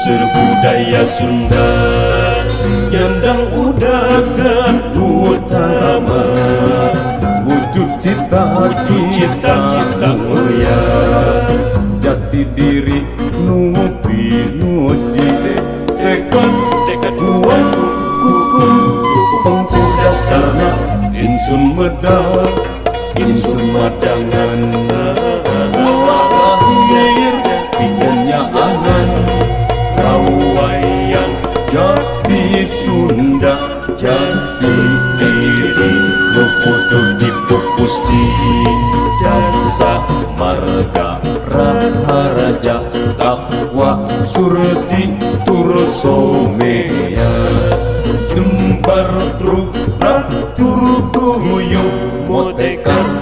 Budaya Sunda Yandang udagan utama wujud cita-cita mulia jati diri nupi nuji tekad kuat kuku pemuda sarna insun medal insun madangan lahir pikannya angan rawayan jati Sunda jati diri lopodo dipupusti dasa marga raharaja takwa surti turusomea jembar truk ratur guyup motekan